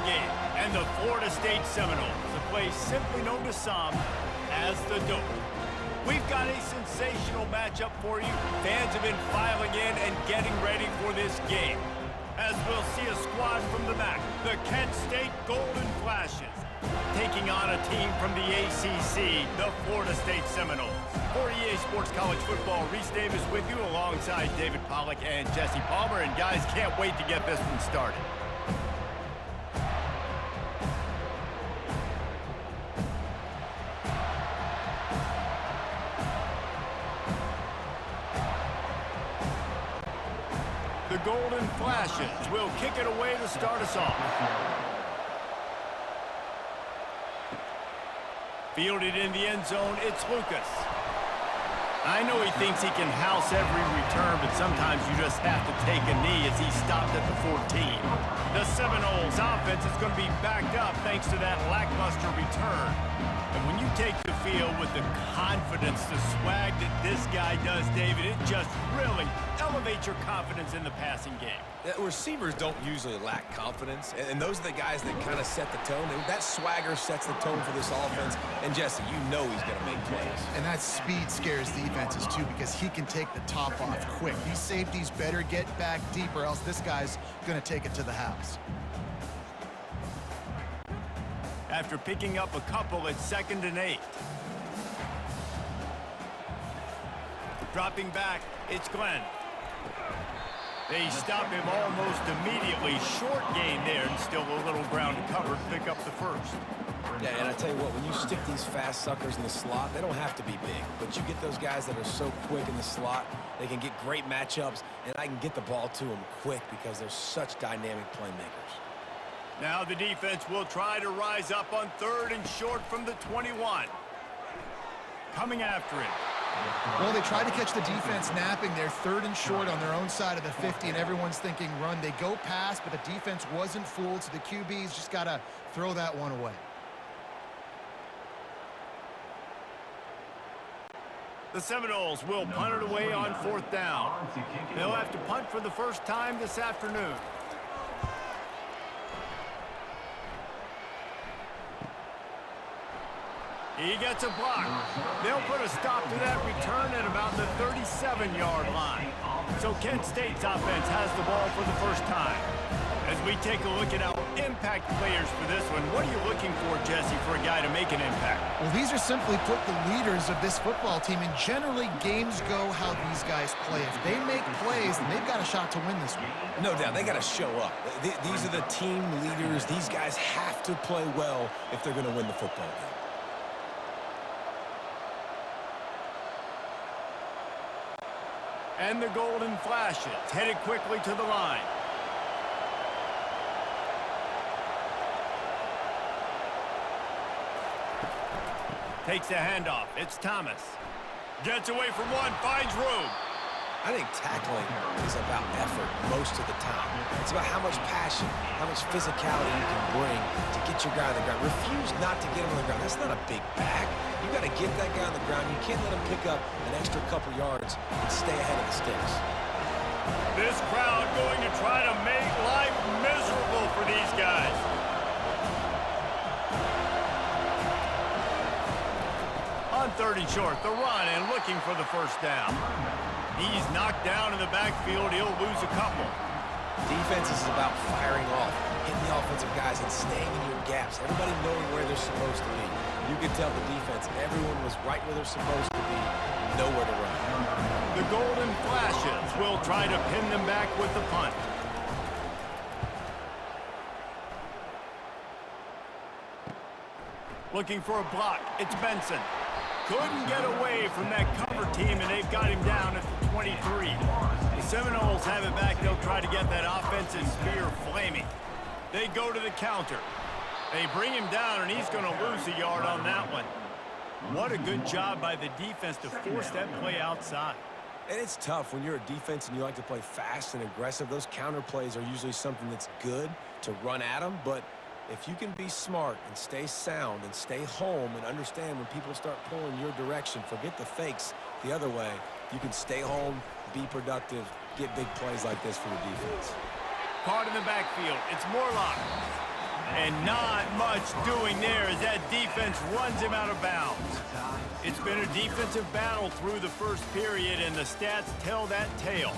game, and the Florida State Seminoles, a place simply known to some as the Dope. We've got a sensational matchup for you. Fans have been filing in and getting ready for this game. As we'll see a squad from the MAC, the Kent State Golden Flashes, taking on a team from the ACC, the Florida State Seminoles. For EA Sports College Football, Reese Davis with you alongside David Pollack and Jesse Palmer. And guys, can't wait to get this one started. The Golden Flashes will kick it away to start us off. Fielded in the end zone, it's Lucas. I know he thinks he can house every return, but sometimes you just have to take a knee as he stopped at the 14. The Seminoles offense is going to be backed up thanks to that lackluster return. And when you take the field with the confidence, the swag that this guy does, David, it just really elevates your confidence in the passing game. Receivers don't usually lack confidence, and those are the guys that kind of set the tone. That swagger sets the tone for this offense, and Jesse, you know he's going to make plays. And that speed scares defenses, too, because he can take the top off quick. These safeties better get back deep, or else this guy's going to take it to the house. After picking up a couple, it's 2nd and 8. Dropping back, it's Glenn. They stop him almost immediately. Short gain there, and still a little ground to cover to pick up the first. Yeah, and I tell you what, when you stick these fast suckers in the slot, they don't have to be big. But you get those guys that are so quick in the slot, they can get great matchups, and I can get the ball to them quick because they're such dynamic playmakers. Now the defense will try to rise up on 3rd and short from the 21. Coming after it. Well, they try to catch the defense napping there, 3rd and short on their own side of the 50, and everyone's thinking run. They go past, but the defense wasn't fooled, so the QB's just got to throw that one away. The Seminoles will punt it away on 4th down. They'll have to punt for the first time this afternoon. He gets a block. They'll put a stop to that return at about the 37-yard line. So Kent State's offense has the ball for the first time. As we take a look at our impact players for this one, what are you looking for, Jesse, for a guy to make an impact? Well, these are simply put the leaders of this football team, and generally games go how these guys play. If they make plays, then they've got a shot to win this one. No doubt, they got to show up. These are the team leaders. These guys have to play well if they're going to win the football game. And the Golden Flashes headed quickly to the line. Takes the handoff. It's Thomas. Gets away from one, finds room. I think tackling is about effort most of the time. It's about how much passion, how much physicality you can bring to get your guy on the ground. Refuse not to get him on the ground. That's not a big back. You got to get that guy on the ground. You can't let him pick up an extra couple yards and stay ahead of the sticks. This crowd going to try to make life miserable for these guys. On 3rd and short, the run and looking for the first down. He's knocked down in the backfield. He'll lose a couple. Defense is about firing off, hitting the offensive guys and staying in your gaps. Everybody knowing where they're supposed to be. You can tell the defense, everyone was right where they're supposed to be, nowhere to run. The Golden Flashes will try to pin them back with the punt. Looking for a block. It's Benson. Couldn't get away from that cover team, and they've got him down at the 23. The Seminoles have it back. They'll try to get that offensive spear flaming. They go to the counter. They bring him down, and he's going to lose a yard on that one. What a good job by the defense to force that play outside. And it's tough when you're a defense and you like to play fast and aggressive. Those counter plays are usually something that's good to run at them, but if you can be smart and stay sound and stay home and understand when people start pulling your direction, forget the fakes the other way, you can stay home, be productive, get big plays like this for the defense. Caught in the backfield. It's Morlock. And not much doing there as that defense runs him out of bounds. It's been a defensive battle through the first period, and the stats tell that tale.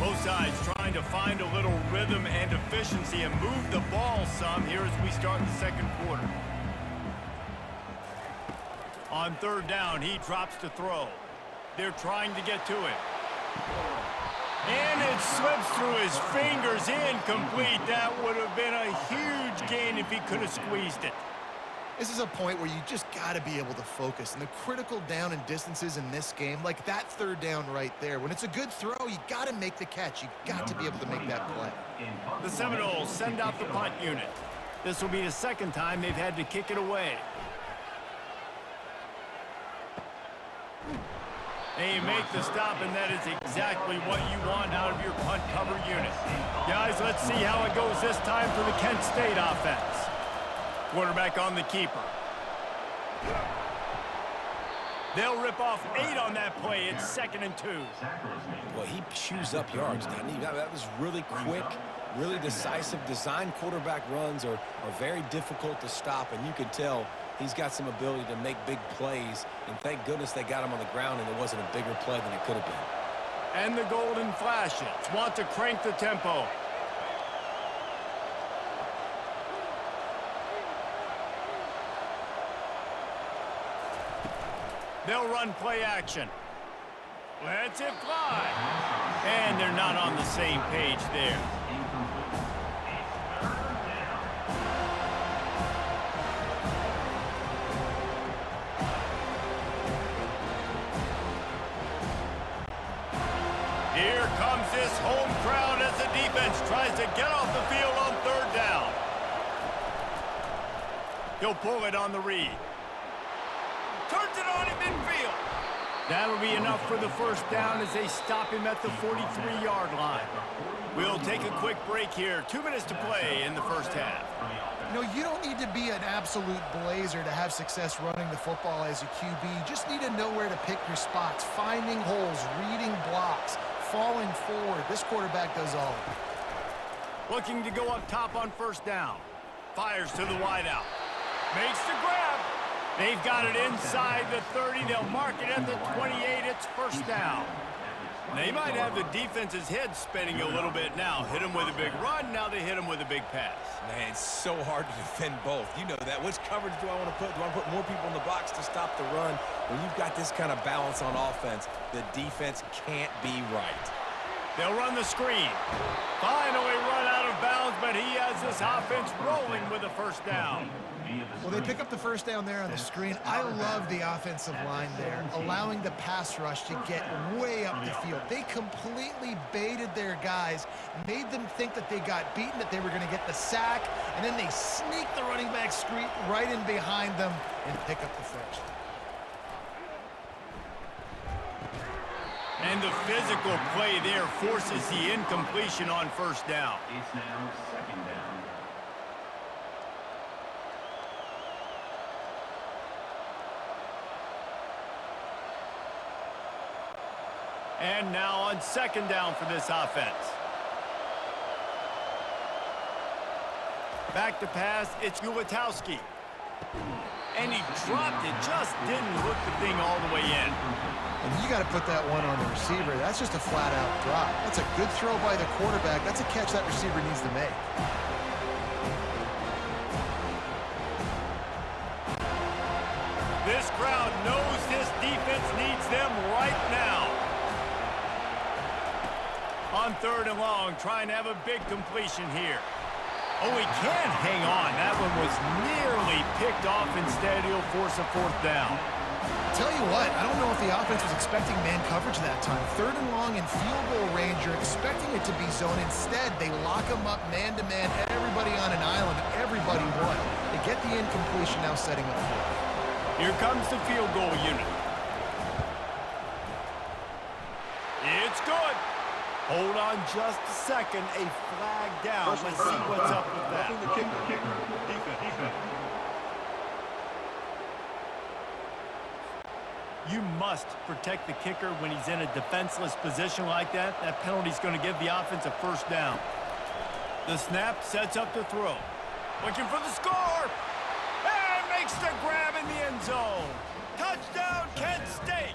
Both sides trying to find a little rhythm and efficiency and move the ball some here as we start the second quarter. On third down, he drops to throw. They're trying to get to it. And it slips through his fingers, incomplete. That would have been a huge gain if he could have squeezed it. This is a point where you just got to be able to focus. And the critical down and distances in this game, like that third down right there, when it's a good throw, you got to make the catch. You got to be able to make that play. The Seminoles send out the punt unit. This will be the second time they've had to kick it away. They make the stop, and that is exactly what you want out of your punt cover unit. Guys, let's see how it goes this time for the Kent State offense. Quarterback on the keeper. They'll rip off 8 on that play. It's 2nd and 2. Well, he chews up yards, doesn't he? That was really quick, really decisive. Design quarterback runs are very difficult to stop, and you can tell he's got some ability to make big plays, and thank goodness they got him on the ground and it wasn't a bigger play than it could have been. And the golden flashes want to crank the tempo. They'll run play action. Lets it fly. And they're not on the same page there. Here comes this home crowd as the defense tries to get off the field on third down. He'll pull it on the read. Turns it on in midfield. That'll be enough for the first down as they stop him at the 43-yard line. We'll take a quick break here. 2 minutes to play in the first half. You know, you don't need to be an absolute blazer to have success running the football as a QB. You just need to know where to pick your spots, finding holes, reading blocks, falling forward. This quarterback does all of it. Looking to go up top on first down. Fires to the wideout. Makes the grab. They've got it inside the 30. They'll mark it at the 28. It's first down. They might have the defense's head spinning a little bit now. Hit him with a big run. Now they hit him with a big pass. Man, it's so hard to defend both. You know that. Which coverage do I want to put? Do I want to put more people in the box to stop the run? When you've got this kind of balance on offense, the defense can't be right. They'll run the screen. Finally run out of bounds, but he has this offense rolling with a first down. Well, they pick up the first down there on the screen. I love the offensive line there, allowing the pass rush to get way up the field. They completely baited their guys, made them think that they got beaten, that they were going to get the sack, and then they sneak the running back screen right in behind them and pick up the first. And the physical play there forces the incompletion on first down. It's now 2nd down. And now on 2nd down for this offense. Back to pass, it's Ulatowski. And he dropped it, just didn't hook the thing all the way in. And you got to put that one on the receiver. That's just a flat-out drop. That's a good throw by the quarterback. That's a catch that receiver needs to make. This crowd knows this defense needs them right now. On 3rd and long, trying to have a big completion here. Oh, he can't hang on. That one was nearly picked off. Instead, he'll force a 4th down. Tell you what, I don't know if the offense was expecting man coverage that time. 3rd and long in field goal range, you're expecting it to be zone. Instead, they lock them up man-to-man, everybody on an island, everybody won. They get the incompletion, now setting up 4th. Here comes the field goal unit. It's good. Hold on just a second. A flag down. Let's see what's up with that. You must protect the kicker when he's in a defenseless position like that. That penalty's going to give the offense a first down. The snap sets up the throw. Looking for the score. And makes the grab in the end zone. Touchdown, Kent State.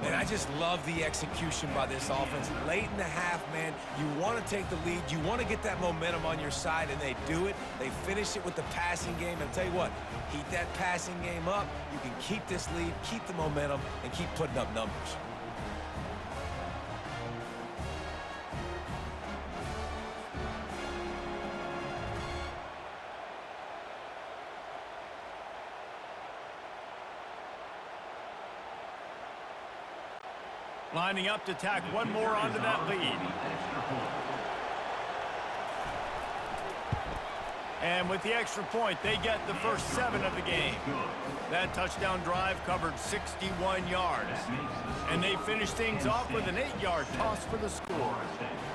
Man, I just love the execution by this offense. Late in the half, man, you want to take the lead. You want to get that momentum on your side, and they do it. They finish it with the passing game. And I'll tell you what, heat that passing game up. You can keep this lead, keep the momentum, and keep putting up numbers. Lining up to tack one more onto that lead. And with the extra point, they get the first 7 of the game. That touchdown drive covered 61 yards. And they finish things off with an 8-yard toss for the score.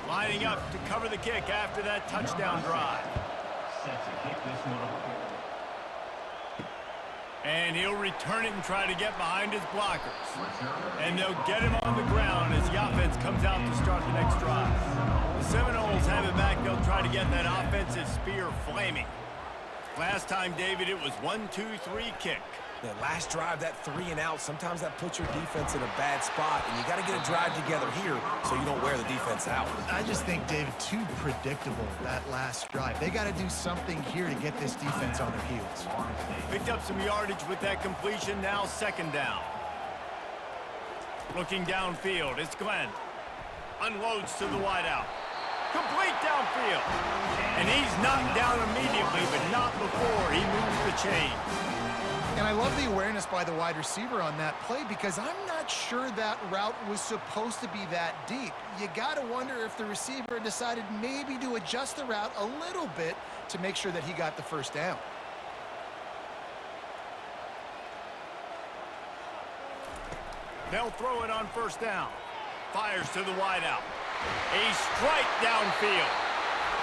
Lining up to cover the kick after that touchdown drive. And he'll return it and try to get behind his blockers. And they'll get him on the ground as the offense comes out to start the next drive. The Seminoles have it back. They'll try to get that offensive spear flaming. Last time, David, it was 1-2-3 kick. The last drive, that 3 and out, sometimes that puts your defense in a bad spot, and you got to get a drive together here so you don't wear the defense out. I just think, David, too predictable, that last drive. They got to do something here to get this defense on their heels. Picked up some yardage with that completion, now second down. Looking downfield, it's Glenn. Unloads to the wideout. Complete downfield. And he's knocked down immediately, but not before he moves the chain. And I love the awareness by the wide receiver on that play because I'm not sure that route was supposed to be that deep. You got to wonder if the receiver decided maybe to adjust the route a little bit to make sure that he got the first down. They'll throw it on first down. Fires to the wideout. A strike downfield.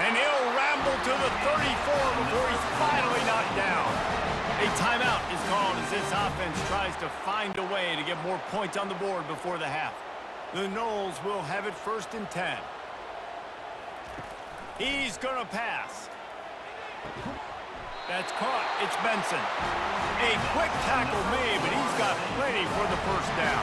And he'll ramble to the 34 before he's finally knocked down. A timeout is called as this offense tries to find a way to get more points on the board before the half. The Noles will have it 1st and 10. He's going to pass. That's caught. It's Benson. A quick tackle made, but he's got plenty for the first down.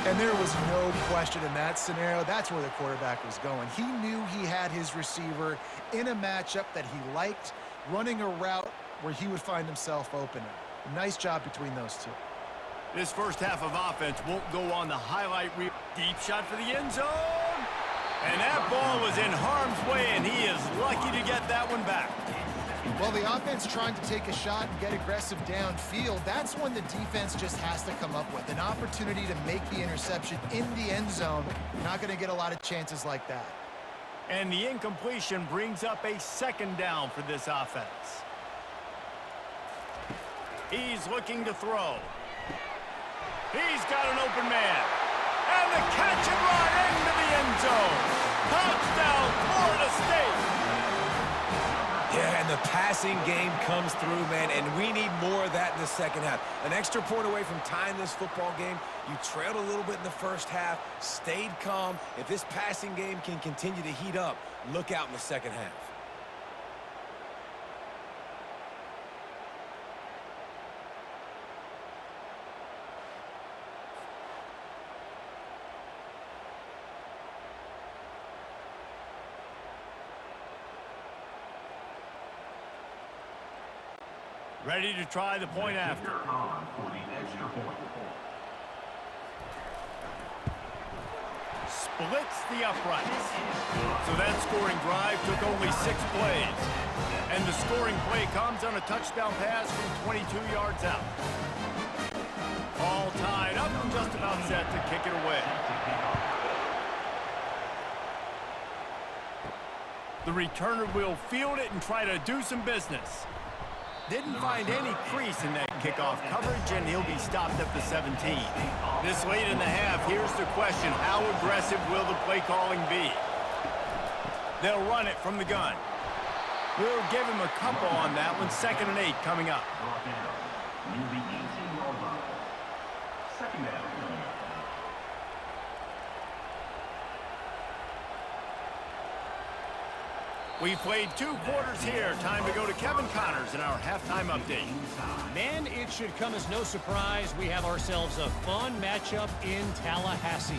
And there was no question in that scenario. That's where the quarterback was going. He knew he had his receiver in a matchup that he liked, running a route where he would find himself opening. Nice job between those two. This first half of offense won't go on the highlight reel. Deep shot for the end zone. And that ball was in harm's way, and he is lucky to get that one back. Well, the offense trying to take a shot and get aggressive downfield, that's when the defense just has to come up with an opportunity to make the interception in the end zone. Not going to get a lot of chances like that. And the incompletion brings up a second down for this offense. He's looking to throw. He's got an open man. And the catch and run into the end zone. Touchdown, Florida State. Yeah, and the passing game comes through, man, and we need more of that in the second half. An extra point away from tying this football game. You trailed a little bit in the first half, stayed calm. If this passing game can continue to heat up, look out in the second half. Ready to try the point after. Splits the uprights. So that scoring drive took only 6 plays. And the scoring play comes on a touchdown pass from 22 yards out. All tied up and just about set to kick it away. The returner will field it and try to do some business. Didn't find any crease in that kickoff coverage, and he'll be stopped at the 17. This late in the half, here's the question. How aggressive will the play calling be? They'll run it from the gun. We'll give him a couple on that one. 2nd and 8 coming up. Second down. We've played 2 quarters here. Time to go to Kevin Connors in our halftime update. Man, it should come as no surprise we have ourselves a fun matchup in Tallahassee.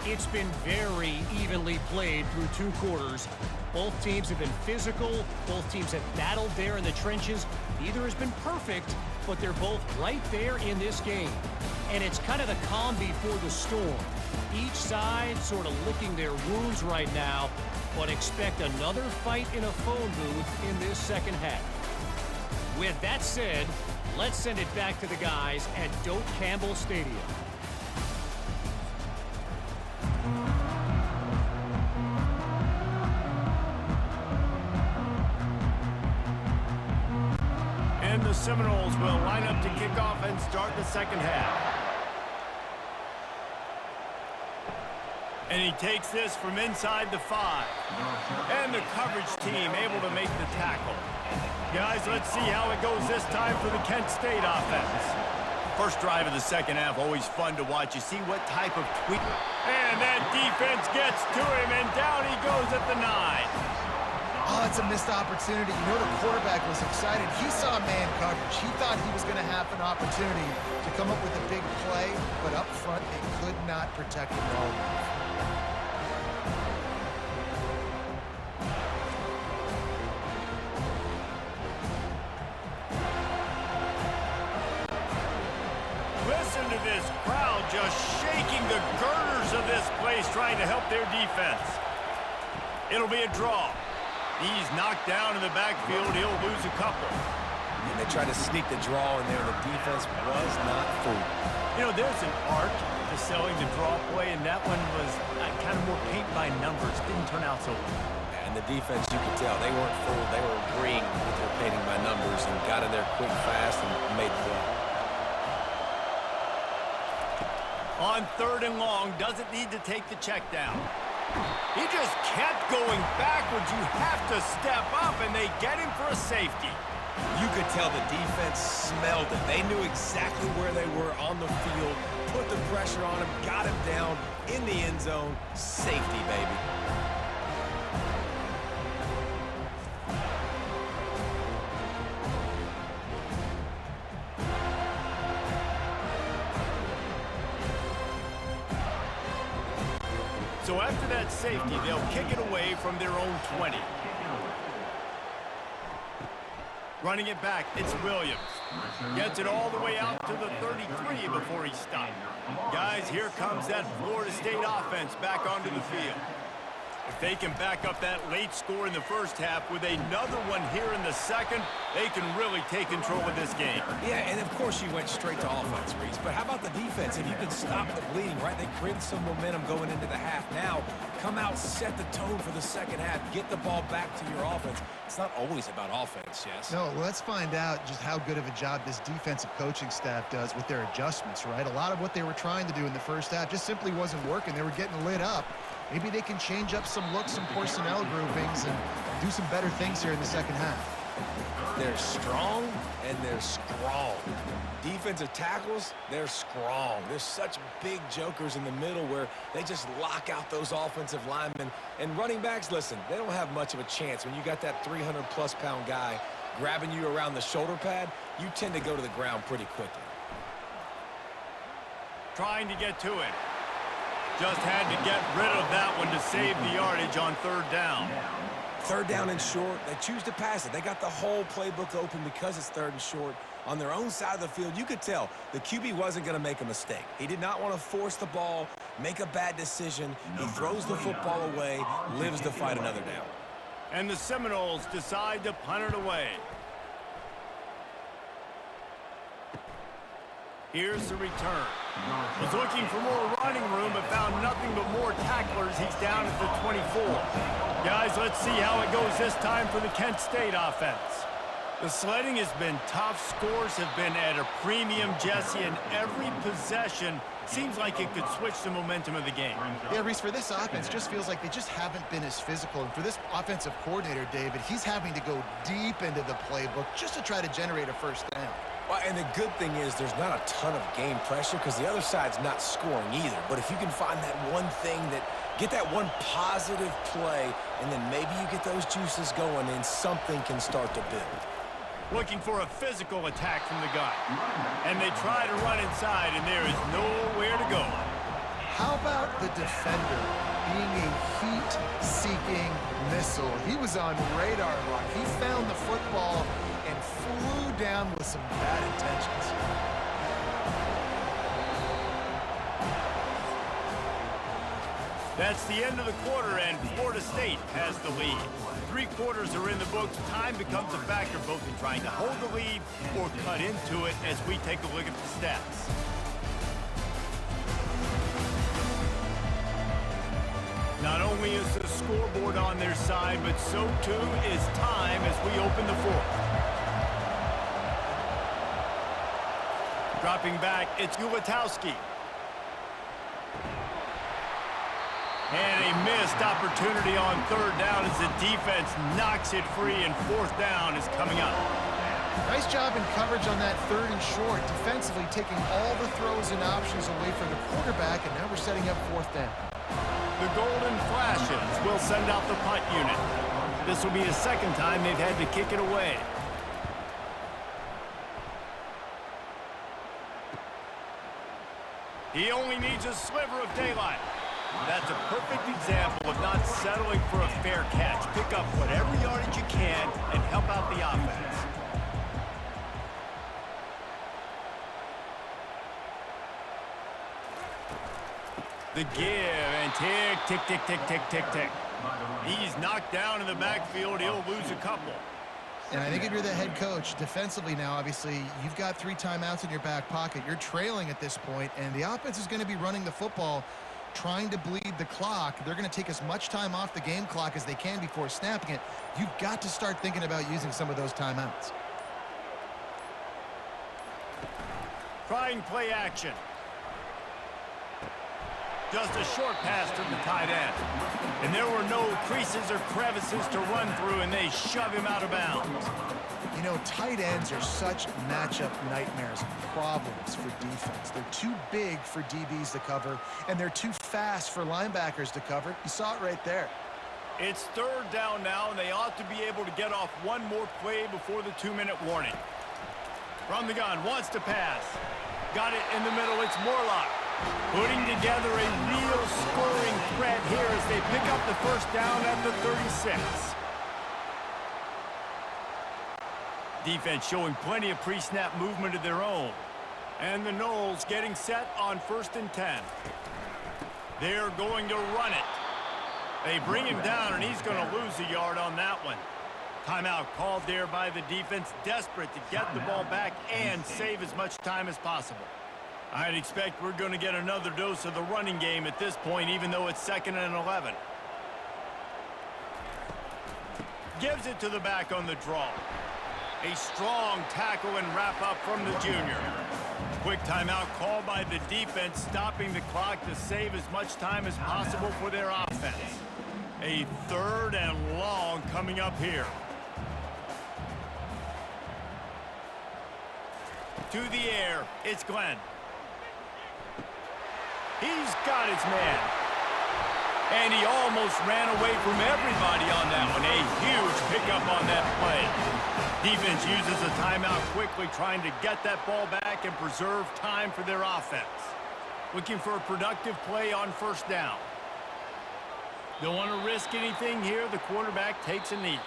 It's been very evenly played through 2 quarters. Both teams have been physical. Both teams have battled there in the trenches. Neither has been perfect, but they're both right there in this game. And it's kind of the calm before the storm. Each side sort of licking their wounds right now, but expect another fight in a phone booth in this second half. With that said, let's send it back to the guys at Doak Campbell Stadium. And the Seminoles will line up to kick off and start the second half. And he takes this from inside the 5. And the coverage team able to make the tackle. Guys, let's see how it goes this time for the Kent State offense. First drive of the second half, always fun to watch. You see what type of tweak. And that defense gets to him, and down he goes at the 9. Oh, it's a missed opportunity. You know, the quarterback was excited. He saw man coverage. He thought he was going to have an opportunity to come up with a big play, but up front, they could not protect him well enough. Listen to this crowd just shaking the girders of this place, trying to help their defense. It'll be a draw. He's knocked down in the backfield. He'll lose a couple. And they tried to sneak the draw in there. The defense was not fooled. You know, there's an art to selling the draw play, and that one was kind of more paint by numbers. Didn't turn out so well. And the defense, you could tell, they weren't fooled. They were agreeing with their painting by numbers and got in there quick, fast, and made the play. On 3rd and long, doesn't need to take the check down. He just kept going backwards. You have to step up, and they get him for a safety. You could tell the defense smelled it. They knew exactly where they were on the field, put the pressure on him, got him down in the end zone. Safety, baby. So after that safety, they'll kick it away from their own 20. Running it back, it's Williams. Gets it all the way out to the 33 before he stopped. Guys, here comes that Florida State offense back onto the field. If they can back up that late score in the first half with another one here in the second, they can really take control of this game. Yeah, and of course you went straight to offense, Reese. But how about the defense? If you can stop the bleeding, right? They created some momentum going into the half. Now, come out, set the tone for the second half. Get the ball back to your offense. It's not always about offense, yes? No, let's find out just how good of a job this defensive coaching staff does with their adjustments, right? A lot of what they were trying to do in the first half just simply wasn't working. They were getting lit up. Maybe they can change up some looks, some personnel groupings, and do some better things here in the second half. They're strong and they're strong. Defensive tackles, they're strong. There's such big jokers in the middle where they just lock out those offensive linemen. And running backs, listen, they don't have much of a chance. When you got that 300-plus pound guy grabbing you around the shoulder pad, you tend to go to the ground pretty quickly. Trying to get to it. Just had to get rid of that one to save the yardage on 3rd down. 3rd down and short, they choose to pass it. They got the whole playbook open because it's 3rd and short. On their own side of the field, you could tell the QB wasn't going to make a mistake. He did not want to force the ball, make a bad decision. He throws the football away, lives to fight another down. And the Seminoles decide to punt it away. Here's the return. Was looking for more running room, but found nothing but more tacklers. He's down at the 24. Guys, let's see how it goes this time for the Kent State offense. The sledding has been tough. Scores have been at a premium, Jesse, and every possession seems like it could switch the momentum of the game. Yeah, Reese, for this offense, just feels like they just haven't been as physical. And for this offensive coordinator, David, he's having to go deep into the playbook just to try to generate a first down. Well, and the good thing is there's not a ton of game pressure because the other side's not scoring either. But if you can find that one thing get that one positive play, and then maybe you get those juices going and something can start to build. Looking for a physical attack from the gun. And they try to run inside, and there is nowhere to go. How about the defender being a heat-seeking missile? He was on radar lock. He found the football and flew down with some bad intentions. That's the end of the quarter, and Florida State has the lead. 3 quarters are in the books. Time becomes a factor both in trying to hold the lead or cut into it as we take a look at the stats. Not only is the scoreboard on their side, but so too is time as we open the fourth. Dropping back, it's Ulatowski. And a missed opportunity on 3rd down as the defense knocks it free, and 4th down is coming up. Nice job in coverage on that 3rd and short, defensively taking all the throws and options away from the quarterback, and now we're setting up 4th down. The Golden Flashes will send out the punt unit. This will be the 2nd time they've had to kick it away. He only needs a sliver of daylight. That's a perfect example of not settling for a fair catch. Pick up whatever yardage you can and help out the offense. The give and tick, tick, tick, tick, tick, tick, tick. He's knocked down in the backfield. He'll lose a couple. And I think if you're the head coach, defensively now, obviously, you've got 3 timeouts in your back pocket. You're trailing at this point, and the offense is going to be running the football, trying to bleed the clock. They're going to take as much time off the game clock as they can before snapping it. You've got to start thinking about using some of those timeouts. Trying play action. Just a short pass to the tight end. And there were no creases or crevices to run through, and they shove him out of bounds. You know, tight ends are such matchup nightmares and problems for defense. They're too big for DBs to cover, and they're too fast for linebackers to cover. You saw it right there. It's 3rd down now, and they ought to be able to get off one more play before the 2-minute warning. From the gun, wants to pass. Got it in the middle, it's Morlock. Putting together a real scoring threat here as they pick up the 1st down at the 36. Defense showing plenty of pre-snap movement of their own. And the Noles getting set on 1st and 10. They're going to run it. They bring him down, and he's going to lose a yard on that one. Timeout called there by the defense, desperate to get the ball back and save as much time as possible. I'd expect we're going to get another dose of the running game at this point, even though it's 2nd and 11. Gives it to the back on the draw. A strong tackle and wrap-up from the junior. Quick timeout called by the defense, stopping the clock to save as much time as possible for their offense. A 3rd and long coming up here. To the air, it's Glenn. He's got his man. And he almost ran away from everybody on that one. A huge pickup on that play. Defense uses a timeout quickly, trying to get that ball back and preserve time for their offense. Looking for a productive play on 1st down. Don't want to risk anything here. The quarterback takes a knee.